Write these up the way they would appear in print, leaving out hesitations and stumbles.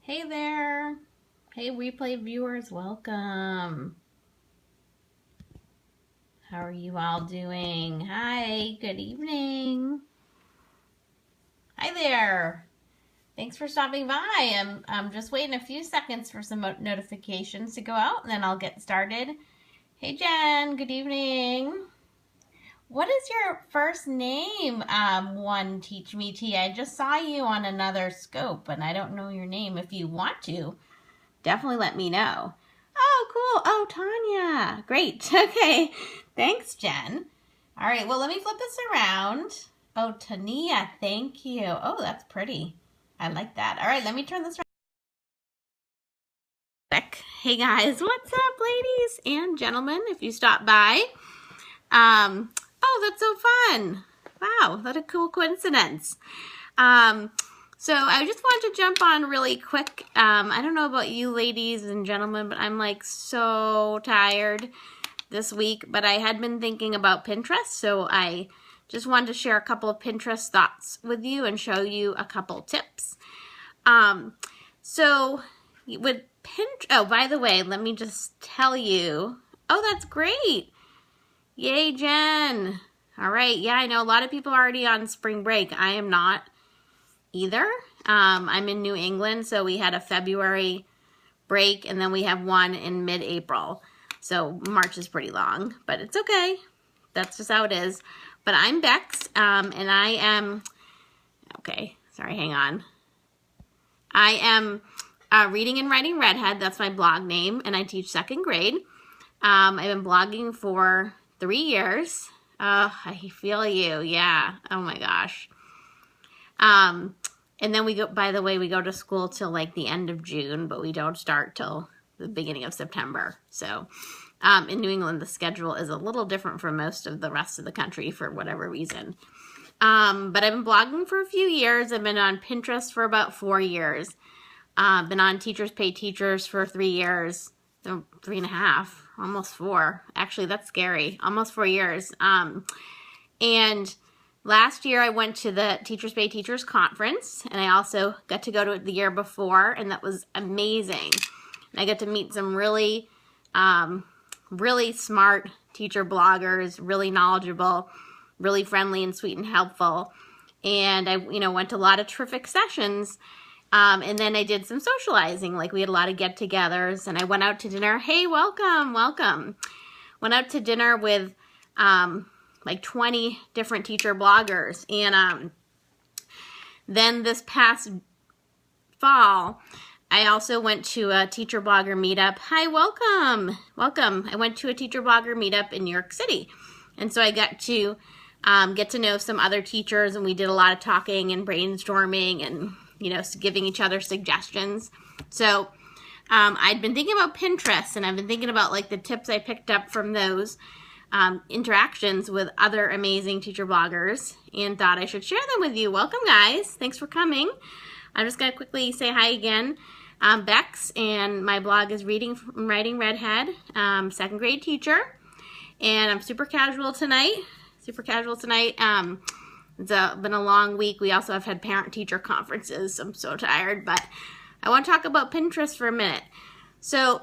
Hey there. Hey, replay viewers, welcome. How are you all doing? Hi, good evening. Hi there. Thanks for stopping by. I'm just waiting a few seconds for some notifications to go out, and then I'll get started. Hey, Jen, good evening. What is your first name, One Teach Me Tea? I just saw you on another scope, and I don't know your name. If you want to, definitely let me know. Oh, cool. Oh, Tanya. Great. Okay. Thanks, Jen. All right. Well, let me flip this around. Oh, Tania. Thank you. Oh, that's pretty. I like that. All right. Let me turn this around. Hey, guys. What's up, ladies and gentlemen, if you stop by? Oh, that's so fun. Wow. What a cool coincidence. So I just wanted to jump on really quick. I don't know about you ladies and gentlemen, but I'm like so tired this week. But I had been thinking about Pinterest, so I just wanted to share a couple of Pinterest thoughts with you and show you a couple tips. So with Pinterest, oh, by the way, let me just tell you. Oh, that's great. Yay, Jen. All right. Yeah, I know a lot of people are already on spring break. I am not either. I'm in New England, so we had a February break, and then we have one in mid-April. So March is pretty long, but it's okay. That's just how it is. But I'm Bex, and I am, okay, sorry, hang on. I am Reading and Writing Redhead. That's my blog name, and I teach second grade. I've been blogging for 3 years. I feel you. Yeah. Oh my gosh. And then we go, by the way, we go to school till like the end of June, but we don't start till the beginning of September. So, in New England, the schedule is a little different from most of the rest of the country for whatever reason. But I've been blogging for a few years. I've been on Pinterest for about 4 years. Been on Teachers Pay Teachers for 3 years. 3.5, almost 4. Actually, that's scary. Almost 4 years. And last year I went to the Teachers Pay Teachers conference, and I also got to go to it the year before, and that was amazing. And I got to meet some really, really smart teacher bloggers, really knowledgeable, really friendly and sweet and helpful. And I, went to a lot of terrific sessions. And then I did some socializing, like we had a lot of get-togethers, and I went out to dinner. Hey, welcome, welcome. Went out to dinner with like 20 different teacher bloggers. And then this past fall, I also went to a teacher blogger meetup. Hi, welcome, welcome. I went to a teacher blogger meetup in New York City. And so I got to get to know some other teachers, and we did a lot of talking and brainstorming and giving each other suggestions. So I'd been thinking about Pinterest, and I've been thinking about like the tips I picked up from those interactions with other amazing teacher bloggers, and thought I should share them with you. Welcome, guys. Thanks for coming. I'm just going to quickly say hi again. I'm Bex, and my blog is Reading and Writing Redhead, second grade teacher, and I'm super casual tonight. It's been a long week. We also have had parent-teacher conferences. I'm so tired, but I want to talk about Pinterest for a minute. So,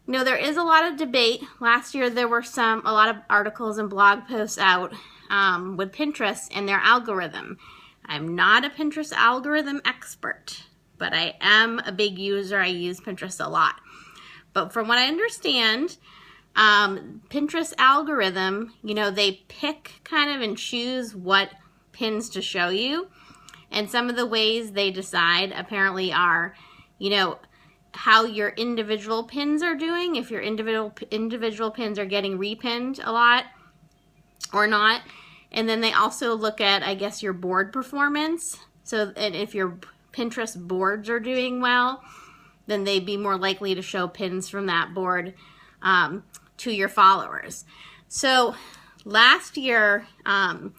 there is a lot of debate. Last year, there were a lot of articles and blog posts out with Pinterest and their algorithm. I'm not a Pinterest algorithm expert, but I am a big user. I use Pinterest a lot. But from what I understand, Pinterest algorithm, they pick kind of and choose what pins to show you. And some of the ways they decide apparently are, how your individual pins are doing, if your individual pins are getting repinned a lot or not. And then they also look at, I guess, your board performance. So, and if your Pinterest boards are doing well, then they'd be more likely to show pins from that board to your followers. So last year, I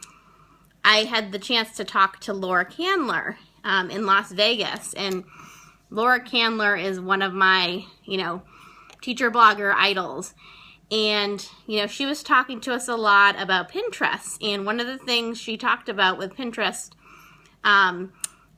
had the chance to talk to Laura Candler in Las Vegas, and Laura Candler is one of my, teacher blogger idols. And, she was talking to us a lot about Pinterest. And one of the things she talked about with Pinterest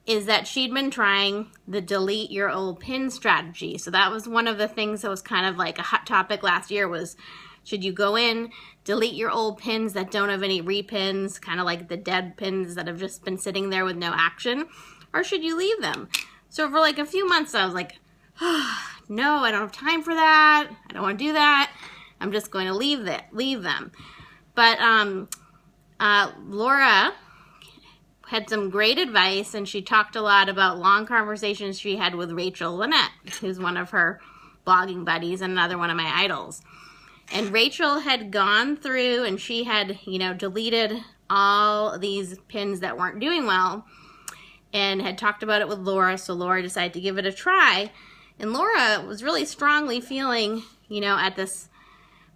is that she'd been trying the delete your old pin strategy. So that was one of the things that was kind of like a hot topic last year was, should you go in, delete your old pins that don't have any repins, kind of like the dead pins that have just been sitting there with no action, or should you leave them? So for like a few months I was like, oh, no, I don't have time for that. I don't want to do that. I'm just going to leave them. But Laura had some great advice, and she talked a lot about long conversations she had with Rachel Lynette, who's one of her blogging buddies and another one of my idols. And Rachel had gone through and she had, deleted all these pins that weren't doing well and had talked about it with Laura, so Laura decided to give it a try. And Laura was really strongly feeling, at this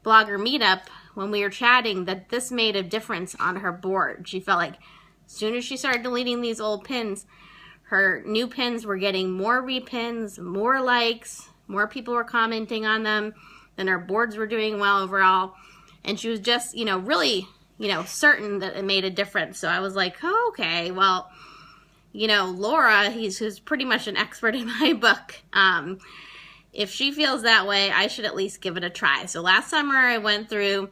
blogger meetup when we were chatting, that this made a difference on her board. She felt like as soon as she started deleting these old pins, her new pins were getting more repins, more likes, more people were commenting on them, and her boards were doing well overall. And she was just, really, certain that it made a difference. So I was like, oh, okay, well, Laura, who's pretty much an expert in my book, if she feels that way, I should at least give it a try. So last summer I went through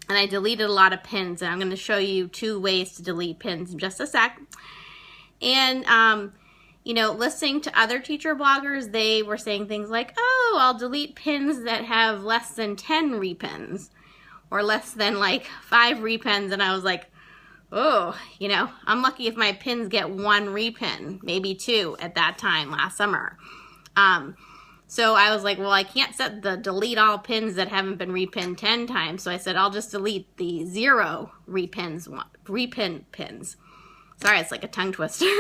and I deleted a lot of pins, and I'm going to show you 2 ways to delete pins in just a sec. And, listening to other teacher bloggers, they were saying things like, oh, I'll delete pins that have less than 10 repins or less than like 5 repins. And I was like, oh, I'm lucky if my pins get 1 repin, maybe 2 at that time last summer. So I was like, well, I can't set the delete all pins that haven't been repinned 10 times. So I said, I'll just delete the 0 repin pins. Sorry, it's like a tongue twister.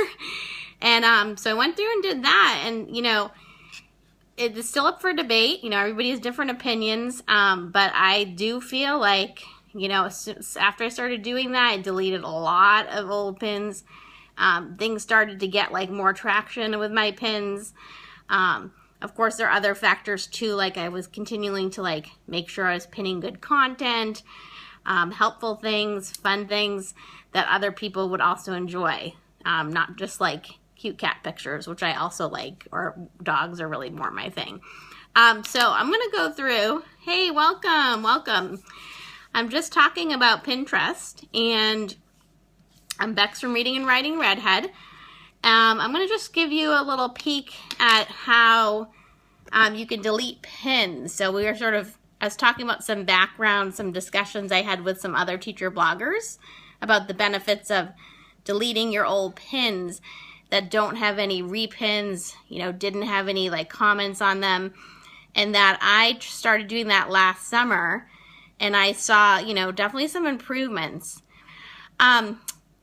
And so I went through and did that. And, it's still up for debate. Everybody has different opinions. But I do feel like, after I started doing that, I deleted a lot of old pins. Things started to get like more traction with my pins. Of course, there are other factors too, like I was continuing to like make sure I was pinning good content, helpful things, fun things that other people would also enjoy, not just like cute cat pictures, which I also like, or dogs are really more my thing. So I'm going to go through, hey, welcome. I'm just talking about Pinterest, and I'm Bex from Reading and Writing Redhead. I'm going to just give you a little peek at how you can delete pins. So we were I was talking about some background, some discussions I had with some other teacher bloggers about the benefits of deleting your old pins that don't have any repins, didn't have any like comments on them, and that I started doing that last summer, and I saw, definitely some improvements.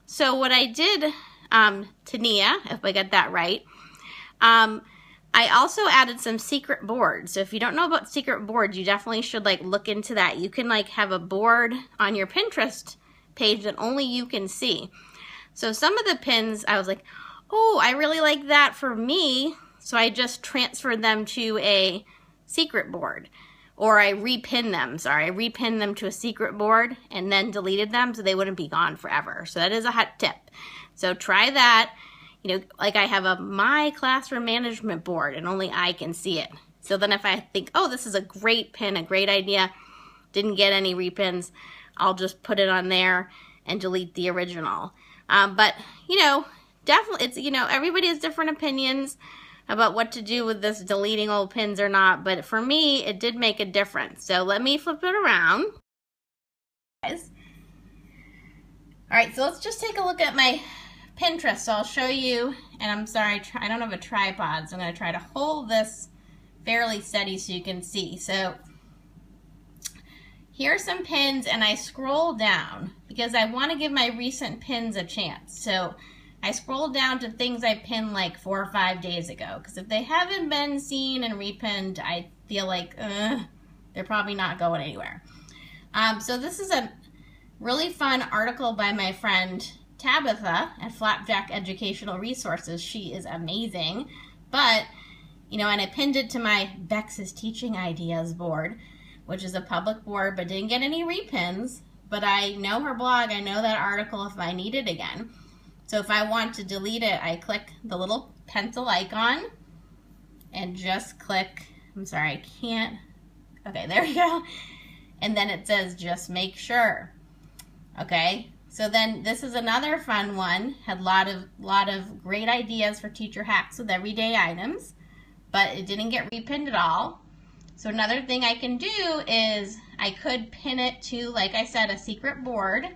So what I did, Tania, if I get that right, I also added some secret boards. So if you don't know about secret boards, you definitely should like look into that. You can like have a board on your Pinterest page that only you can see. So some of the pins, I was like, oh, I really like that for me. So I just transferred them to a secret board, or I repinned them to a secret board and then deleted them so they wouldn't be gone forever. So that is a hot tip. So try that. Like I have a my classroom management board and only I can see it. So then if I think, oh, this is a great pin, a great idea, didn't get any repins, I'll just put it on there and delete the original. But, definitely, it's, everybody has different opinions about what to do with this deleting old pins or not. But for me, it did make a difference. So let me flip it around. Guys. All right, so let's just take a look at my Pinterest. So I'll show you, and I'm sorry, I don't have a tripod, so I'm going to try to hold this fairly steady so you can see. So here are some pins, and I scroll down because I want to give my recent pins a chance. So I scroll down to things I pinned like 4 or 5 days ago, because if they haven't been seen and repinned, I feel like they're probably not going anywhere. So this is a really fun article by my friend Tabitha at Flapjack Educational Resources. She is amazing. But, and I pinned it to my Bex's Teaching Ideas board, which is a public board, but didn't get any repins. But I know her blog, I know that article if I need it again. So if I want to delete it, I click the little pencil icon and just click, I'm sorry, I can't, okay, there we go. And then it says, just make sure. Okay, so then this is another fun one. Had a lot of great ideas for teacher hacks with everyday items, but it didn't get repinned at all. So another thing I can do is I could pin it to, like I said, a secret board.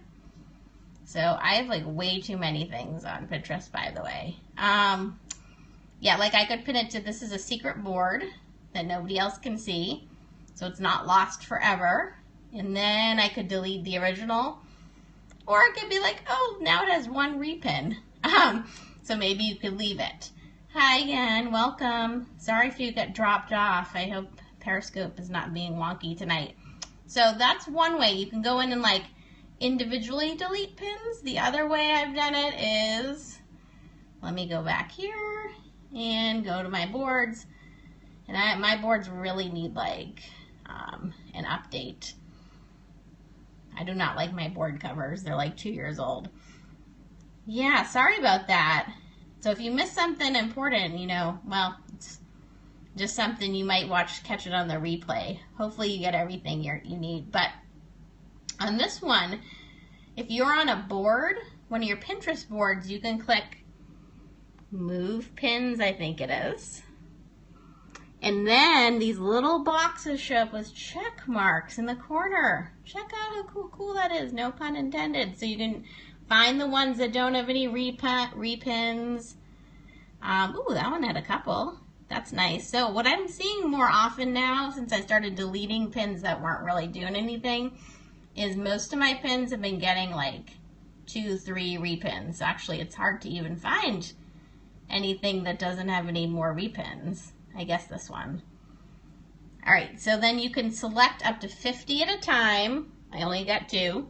So I have like way too many things on Pinterest, by the way. Yeah, like I could pin it to, this is a secret board that nobody else can see, so it's not lost forever. And then I could delete the original, or it could be like, oh, now it has one repin. So maybe you could leave it. Hi again, welcome. Sorry if you got dropped off. I hope Periscope is not being wonky tonight. So that's one way. You can go in and like individually delete pins. The other way I've done it is, let me go back here and go to my boards. And my boards really need like an update. I do not like my board covers. They're like 2 years old. Yeah, sorry about that. So if you miss something important, you know, well, it's just something you might catch it on the replay. Hopefully you get everything you need. But on this one, if you're on a board, one of your Pinterest boards, you can click Move Pins, I think it is. And then these little boxes show up with check marks in the corner. Check out how cool that is, no pun intended. So you can find the ones that don't have any repins. Ooh, that one had a couple. That's nice. So what I'm seeing more often now, since I started deleting pins that weren't really doing anything, is most of my pins have been getting like 2, 3 repins. Actually, it's hard to even find anything that doesn't have any more repins. I guess this one. All right, so then you can select up to 50 at a time. I only got 2,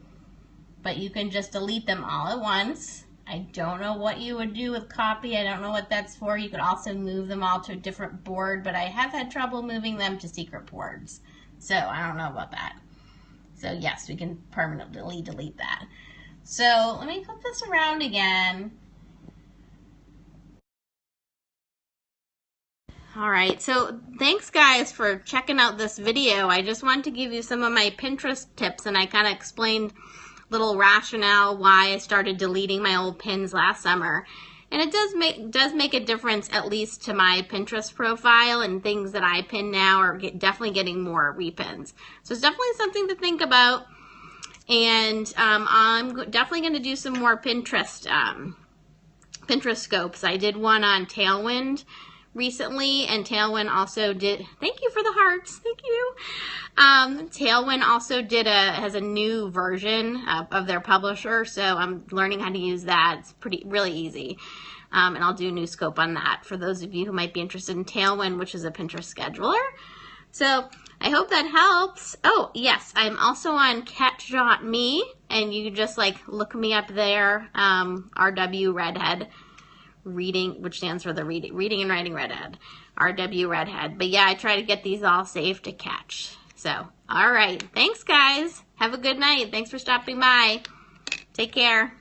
but you can just delete them all at once. I don't know what you would do with copy. I don't know what that's for. You could also move them all to a different board, but I have had trouble moving them to secret boards. So I don't know about that. So yes, we can permanently delete that. So let me flip this around again. All right, so thanks guys for checking out this video. I just wanted to give you some of my Pinterest tips, and I kind of explained little rationale why I started deleting my old pins last summer. And it does make a difference, at least to my Pinterest profile, and things that I pin now are definitely getting more repins. So it's definitely something to think about. And I'm definitely going to do some more Pinterest scopes. I did one on Tailwind recently, and Tailwind also did, thank you for the hearts, thank you. Tailwind also has a new version of their publisher, so I'm learning how to use that. It's really easy. And I'll do a new scope on that for those of you who might be interested in Tailwind, which is a Pinterest scheduler. So I hope that helps. Oh, yes, I'm also on Catch.me, and you can just like look me up there, rwredhead. Reading, which stands for the Reading and Writing Redhead, RW Redhead. But yeah, I try to get these all saved to Catch. So, all right. Thanks, guys. Have a good night. Thanks for stopping by. Take care.